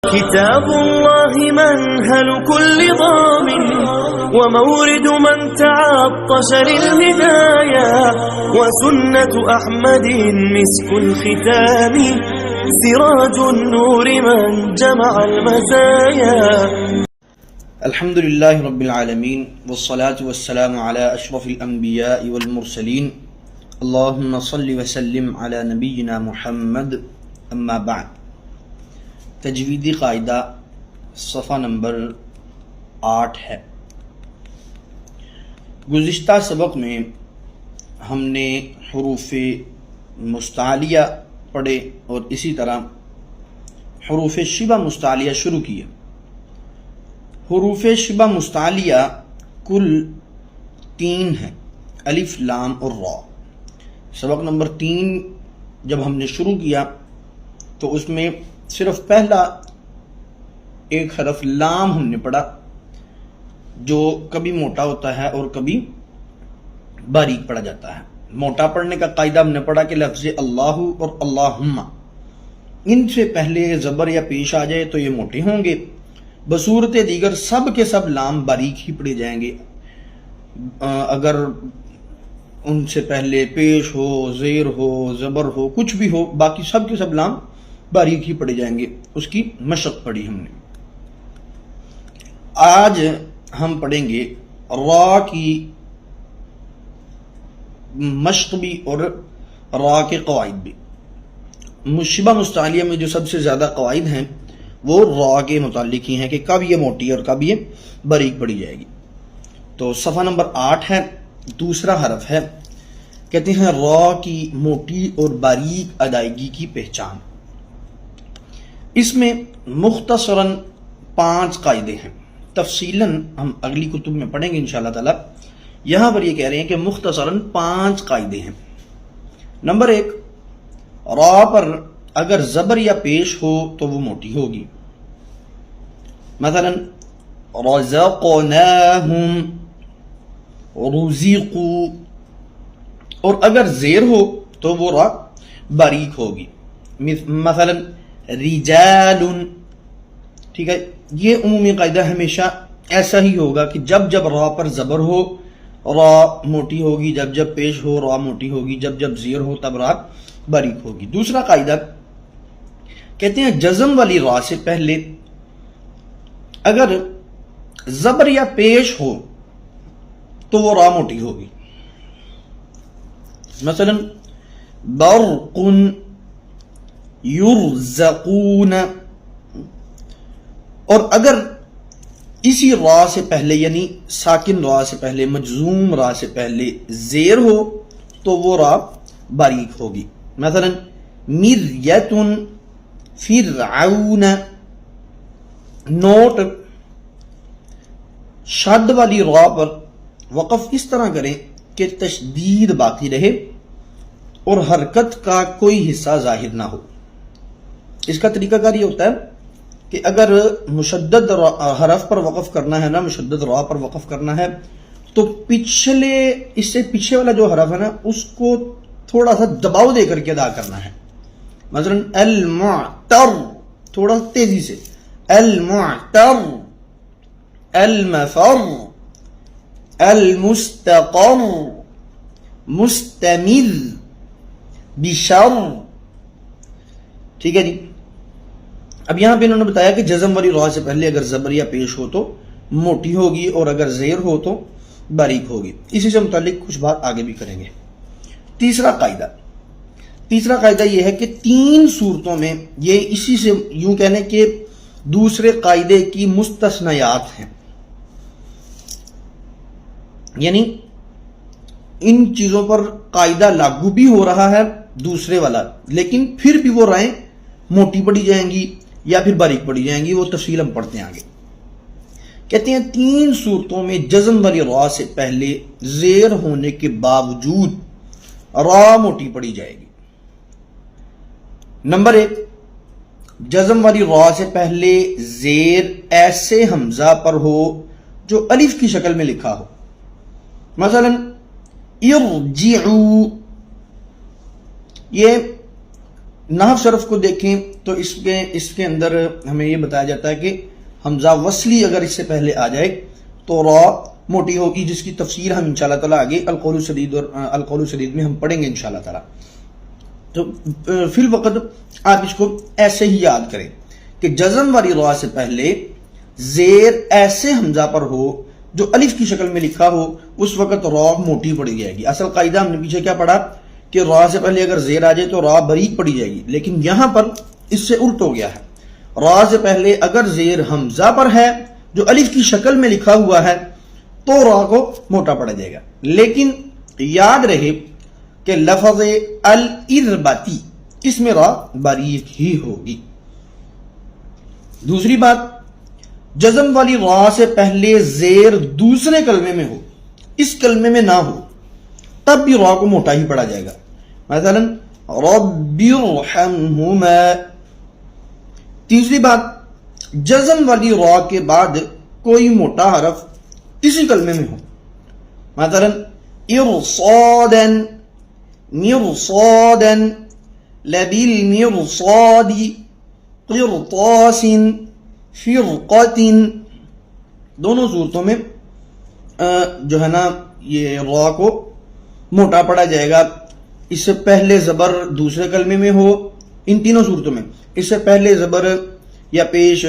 كتاب الله منهل كل ضامن ومورد من تعطش للهدايا وسنة أحمد مسك الختام سراج النور من جمع المزايا. الحمد للہ رب العالمین والصلاة والسلام علی اشرف الانبیاء والمرسلین اللہم صل وسلم علی نبینا محمد اما بعد. تجویدی قاعدہ صفحہ نمبر 8 ہے. گزشتہ سبق میں ہم نے حروف مستعلیہ پڑھے اور اسی طرح حروف شبہ مستعلیہ شروع کیے. حروف شبہ مستعلیہ کل 3 ہیں، الف لام اور را. سبق نمبر 3 جب ہم نے شروع کیا تو اس میں صرف پہلا ایک حرف لام ہم نے پڑھا جو کبھی موٹا ہوتا ہے اور کبھی باریک پڑھا جاتا ہے. موٹا پڑھنے کا قاعدہ ہم نے پڑھا کہ لفظ اللہ اور اللہم ان سے پہلے زبر یا پیش آ جائے تو یہ موٹے ہوں گے، بصورت دیگر سب کے سب لام باریک ہی پڑے جائیں گے. اگر ان سے پہلے پیش ہو، زیر ہو، زبر ہو، کچھ بھی ہو، باقی سب کے سب لام باریک ہی پڑے جائیں گے. اس کی مشق پڑھی ہم نے. آج ہم پڑھیں گے را کی مشق بھی اور را کے قواعد بھی. شبہ مستعلیہ میں جو سب سے زیادہ قواعد ہیں وہ را کے متعلق ہی ہیں کہ کب یہ موٹی اور کب یہ باریک پڑی جائے گی. تو صفحہ نمبر 8 ہے، دوسرا حرف ہے. کہتے ہیں را کی موٹی اور باریک ادائیگی کی پہچان. اس میں مختصراً 5 قاعدے ہیں. تفصیلاً ہم اگلی کتب میں پڑھیں گے انشاءاللہ تعالی. یہاں پر یہ کہہ رہے ہیں کہ مختصراً 5 قاعدے ہیں. نمبر 1، را پر اگر زبر یا پیش ہو تو وہ موٹی ہوگی. مثلا رزقناہم، رزقوا. اور اگر زیر ہو تو وہ را باریک ہوگی. مثلا رجال. ٹھیک ہے، یہ عمومی قاعدہ ہمیشہ ایسا ہی ہوگا کہ جب جب را پر زبر ہو را موٹی ہوگی، جب جب پیش ہو را موٹی ہوگی، جب جب زیر ہو تب را باریک ہوگی. دوسرا قاعدہ کہتے ہیں جزم والی را سے پہلے اگر زبر یا پیش ہو تو وہ را موٹی ہوگی. مثلا برق، یرزقون. اور اگر اسی را سے پہلے یعنی ساکن را سے پہلے، مجزوم را سے پہلے زیر ہو تو وہ را باریک ہوگی. مثلا مریۃ، فرعون. نوٹ، شد والی را پر وقف اس طرح کریں کہ تشدید باقی رہے اور حرکت کا کوئی حصہ ظاہر نہ ہو. اس کا طریقہ کار یہ ہوتا ہے کہ اگر مشدد حرف پر وقف کرنا ہے نا، مشدد را پر وقف کرنا ہے تو پچھلے، اس سے پیچھے والا جو حرف ہے نا اس کو تھوڑا سا دباؤ دے کر کے ادا کرنا ہے. مثلا المعتر، تھوڑا تیزی سے، المعتر. المفر، المستقر، مستمر، بشر. ٹھیک ہے جی. اب یہاں پہ انہوں نے بتایا کہ جزم والی را سے پہلے اگر زبر یا پیش ہو تو موٹی ہوگی اور اگر زیر ہو تو باریک ہوگی. اسی سے متعلق کچھ بات آگے بھی کریں گے. تیسرا قاعدہ یہ ہے کہ 3 صورتوں میں، یہ اسی سے یوں کہنے کہ دوسرے قاعدے کی مستثنیات ہیں، یعنی ان چیزوں پر قاعدہ لاگو بھی ہو رہا ہے دوسرے والا، لیکن پھر بھی وہ رائیں موٹی پڑی جائیں گی یا پھر باریک پڑی جائیں گی. وہ تفصیل ہم پڑھتے ہیں آگے. کہتے ہیں 3 صورتوں میں جزم والی را سے پہلے زیر ہونے کے باوجود را موٹی پڑی جائے گی. نمبر 1، جزم والی را سے پہلے زیر ایسے حمزہ پر ہو جو الف کی شکل میں لکھا ہو. مثلا ارجعوا، یہ نحو صرف کو دیکھیں تو اس کے اندر ہمیں یہ بتایا جاتا ہے کہ حمزہ وصلی اگر اس سے پہلے آ جائے تو را موٹی ہوگی، جس کی تفسیر ہم انشاءاللہ تعالیٰ آگے القول السدید اور القول السدید میں ہم پڑھیں گے انشاءاللہ تعالیٰ۔ تو فی الوقت آپ اس کو ایسے ہی یاد کریں کہ جزم والی را سے پہلے زیر ایسے حمزہ پر ہو جو الف کی شکل میں لکھا ہو، اس وقت را موٹی پڑی جائے گی۔ اصل قاعدہ ہم نے پیچھے کیا پڑھا کہ را سے پہلے اگر زیر آ جائے تو را باریک پڑی جائے گی، لیکن یہاں پر اس سے الٹ ہو گیا ہے۔ را سے پہلے اگر زیر حمزہ پر ہے جو الف کی شکل میں لکھا ہوا ہے تو را کو موٹا پڑا جائے گا، لیکن یاد رہے کہ لفظ الارباتی اس میں را باریک ہی ہوگی۔ دوسری بات، جزم والی را سے پہلے زیر دوسرے کلمے میں ہو، اس کلمے میں نہ ہو، تب بھی را کو موٹا ہی پڑا جائے گا۔ مثلا رب ارحمہما۔ تیسری بات، جزم والی را کے بعد کوئی موٹا حرف کسی کلمے میں ہو، مثلا ارصادا مرصادا لبالمرصاد قرطاس فرقۃ، دونوں صورتوں میں جو ہے نا یہ را کو موٹا پڑا جائے گا۔ اس سے پہلے زبر دوسرے کلمے میں ہو، ان تینوں صورتوں میں اس سے پہلے زبر یا پیش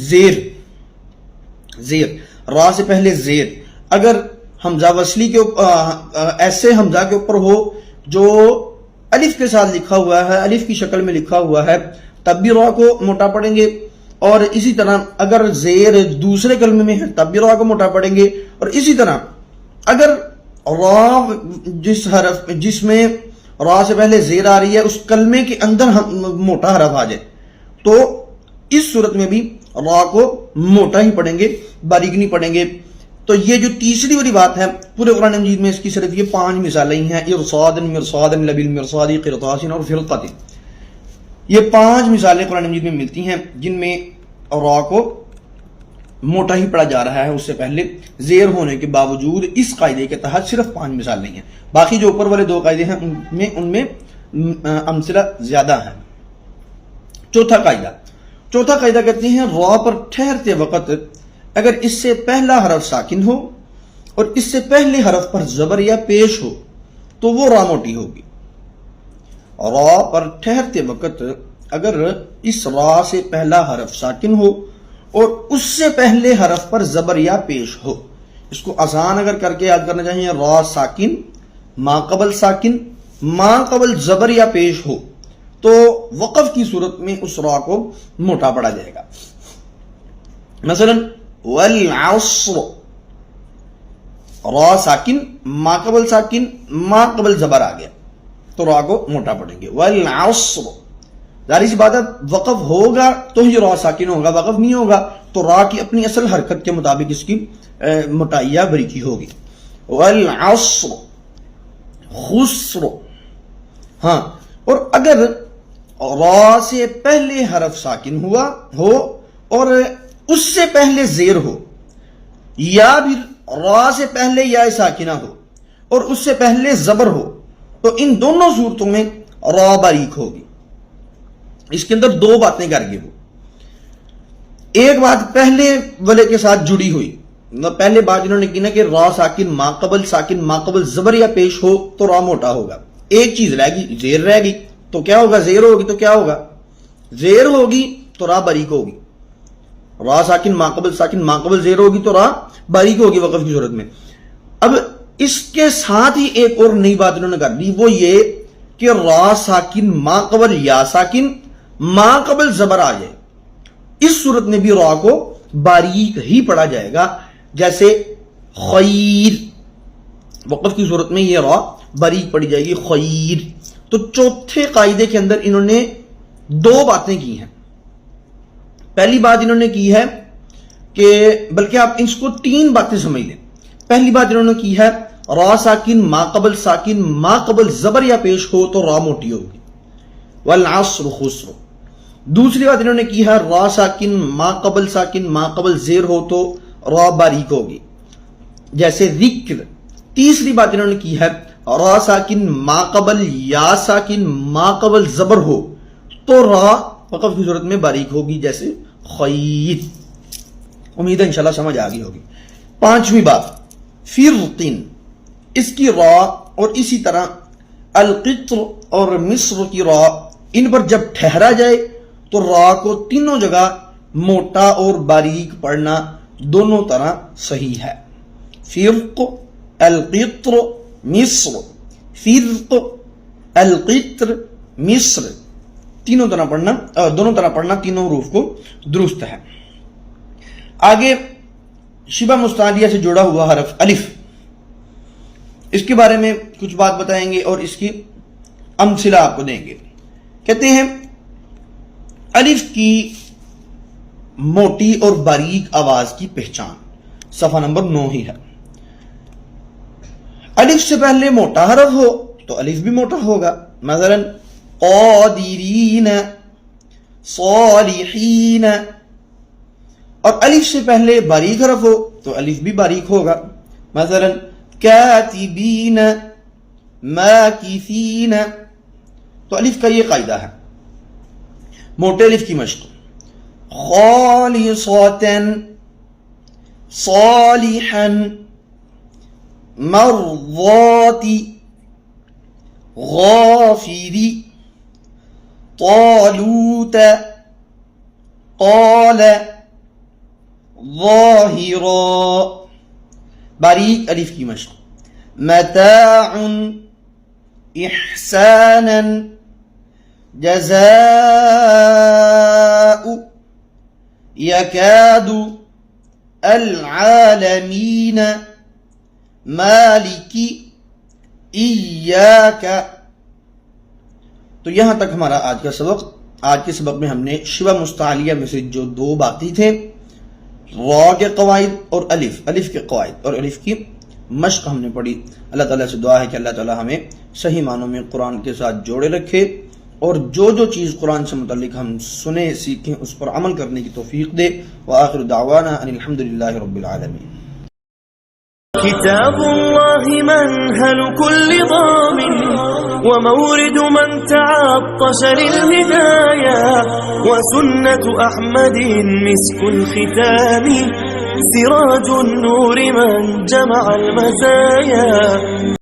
زیر را سے پہلے زیر اگر حمزہ وصلی کے ایسے حمزہ کے اوپر ہو جو الف کے ساتھ لکھا ہوا ہے، الف کی شکل میں لکھا ہوا ہے، تب بھی را کو موٹا پڑیں گے، اور اسی طرح اگر زیر دوسرے کلمے میں ہے تب بھی را کو موٹا پڑیں گے، اور اسی طرح اگر را جس میں را سے پہلے زیر آ رہی ہے اس کلمے کے اندر موٹا حرف آ جائے تو اس صورت میں بھی را کو موٹا ہی پڑھیں گے، باریک نہیں پڑھیں گے۔ تو یہ جو تیسری والی بات ہے پورے قرآن مجید میں اس کی صرف یہ 5 مثالیں ہی ہیں، ارصاد مرصاد لبالمرصاد قرطاس اور فرقۃ۔ یہ 5 مثالیں قرآن مجید میں ملتی ہیں جن میں را کو موٹا ہی پڑا جا رہا ہے اس سے پہلے زیر ہونے کے باوجود۔ اس قاعدے کے تحت صرف 5 مثال نہیں ہیں، باقی جو اوپر والے 2 قاعدے ہیں ان میں امثلہ زیادہ ہیں۔ چوتھا قاعدہ کہتے ہیں را پر ٹھہرتے وقت اگر اس سے پہلا حرف ساکن ہو اور اس سے پہلے حرف پر زبر یا پیش ہو تو وہ را موٹی ہوگی۔ را پر ٹھہرتے وقت اگر اس را سے پہلا حرف ساکن ہو اور اس سے پہلے حرف پر زبر یا پیش ہو، اس کو آسان اگر کر کے یاد کرنا چاہیے، را ساکن ما قبل ساکن ما قبل زبر یا پیش ہو تو وقف کی صورت میں اس را کو موٹا پڑا جائے گا۔ مثلا والعصر، را ساکن ما قبل ساکن ما قبل زبر آ گیا تو را کو موٹا پڑیں گے۔ والعصر، ظاہر سی بات ہے وقف ہوگا تو ہی را ساکن ہوگا، وقف نہیں ہوگا تو را کی اپنی اصل حرکت کے مطابق اس کی موٹائی یا بریکی ہوگی۔ والعصر خسر، ہاں، اور اگر را سے پہلے حرف ساکن ہوا ہو اور اس سے پہلے زیر ہو، یا پھر را سے پہلے یا ساکنہ ہو اور اس سے پہلے زبر ہو، تو ان دونوں صورتوں میں را باریک ہوگی۔ اس کے اندر 2 باتیں کر گئے، وہ ایک بات پہلے والے کے ساتھ جڑی ہوئی، پہلے بات انہوں نے کی نا کہ را ساکن ما قبل زبر یا پیش ہو تو را موٹا ہوگا، ایک چیز رہ گئی زیر رہ گئی تو کیا ہوگا، زیر ہوگی تو کیا ہوگا، زیر ہوگی تو را باریک ہوگی، را ساکن ما قبل زیر ہوگی تو را باریک ہوگی وقف کی صورت میں۔ اب اس کے ساتھ ہی ایک اور نئی بات انہوں نے کر دی، وہ یہ کہ را ساکن ما قبل یا ساکن ما قبل زبر آ جائے، اس صورت میں بھی را کو باریک ہی پڑھا جائے گا، جیسے خیر، وقف کی صورت میں یہ را باریک پڑھی جائے گی، خیر۔ تو چوتھے قاعدے کے اندر انہوں نے 2 باتیں کی ہیں۔ پہلی بات انہوں نے کی ہے کہ بلکہ آپ اس کو 3 باتیں سمجھ لیں۔ پہلی بات انہوں نے کی ہے را ساکن ما قبل زبر یا پیش ہو تو را موٹی ہوگی، والعصر خسر۔ دوسری بات انہوں نے کی ہے را ساکن ما قبل زیر ہو تو را باریک ہوگی، جیسے ذکر۔ تیسری بات انہوں نے کی ہے را ساکن ما قبل یا ساکن ما قبل زبر ہو تو را وقف کی صورت میں باریک ہوگی جیسے خیت. امید ہے انشاءاللہ سمجھ آ گئی ہوگی. پانچویں بات فرقن، اس کی را اور اسی طرح القطر اور مصر کی را، ان پر جب ٹھہرا جائے تو را کو تینوں جگہ موٹا اور باریک پڑھنا دونوں طرح صحیح ہے. فرق، القطر، مصر، فرق، القطر، مصر، تینوں طرح پڑھنا، دونوں طرح پڑھنا تینوں حروف کو درست ہے. آگے شبہ مستعلیہ سے جڑا ہوا حرف الف، اس کے بارے میں کچھ بات بتائیں گے اور اس کی امثلہ آپ کو دیں گے. کہتے ہیں الف کی موٹی اور باریک آواز کی پہچان صفحہ نمبر 9 ہی ہے. الف سے پہلے موٹا حرف ہو تو الف بھی موٹا ہوگا، مثلا قادرین، صالحین. اور الف سے پہلے باریک حرف ہو تو الف بھی باریک ہوگا، مثلا کاتبین، ماکثین. تو الف کا یہ قاعدہ ہے. موٹے الف کی مشق: خالصاتا، صالحا، مرضاتی، غافری، طالوت، قال، ظاہرا. باریک الف کی مشق: متاع، احسانا، جزاء، یکاد، العالمین، مالکی، ایاک. تو یہاں تک ہمارا آج کا سبق. آج کے سبق میں ہم نے شبہ مستعلیہ میں سے جو دو باقی تھے، را کے قواعد اور الف کے قواعد اور الف کی مشق ہم نے پڑھی. اللہ تعالیٰ سے دعا ہے کہ اللہ تعالیٰ ہمیں صحیح معنوں میں قرآن کے ساتھ جوڑے رکھے اور جو چیز قرآن سے متعلق ہم سنیں سیکھیں اس پر عمل کرنے کی توفیق دے. وآخر دعوانا ان الحمدللہ رب العالمین. كتاب الله منهل كل ضامن ومورد من تعطش للهدايا، وسنة أحمد مسك الختام سراج النور من جمع المزايا.